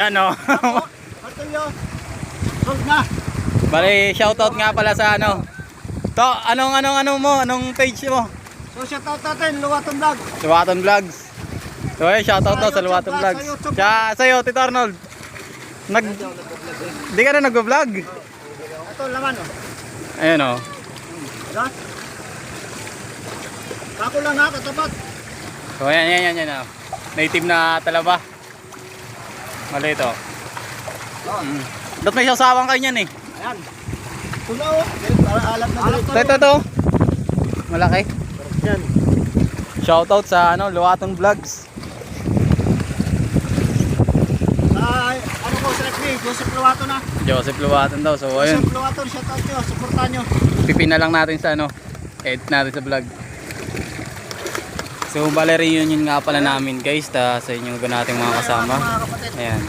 Ano? Ito yun. Sold na. Bali, shoutout nga pala sa ano. To, anong page mo? So shoutout natin, Luwaton Vlog. Luwaton Vlogs. So, shoutout daw sa Luwaton YouTube, Vlogs. sa YouTube. Sa'yo, Tito Arnold. Di ka na nag-vlog? Ito laman oh. Ayun o. Diba? Kako lang ha, katapat. So, yan. Oh. Native na talaba. Mali ito. Ba't may sasawang kayo niyan eh? Ayan. Ito na oh. Para alam na dito. Ito. Malaki. Yan. Shoutout sa Luwaton Vlogs. Ano ko sa FB, Joseph Luwaton na. Joseph Luwaton daw. So, ayun. Joseph Luwaton, shoutout nyo, supportan nyo. Pipin na lang natin sa edit natin sa vlog. So, bale reunion nga pala namin guys sa inyong nating mga kasama. Mga kapatid. Ayan,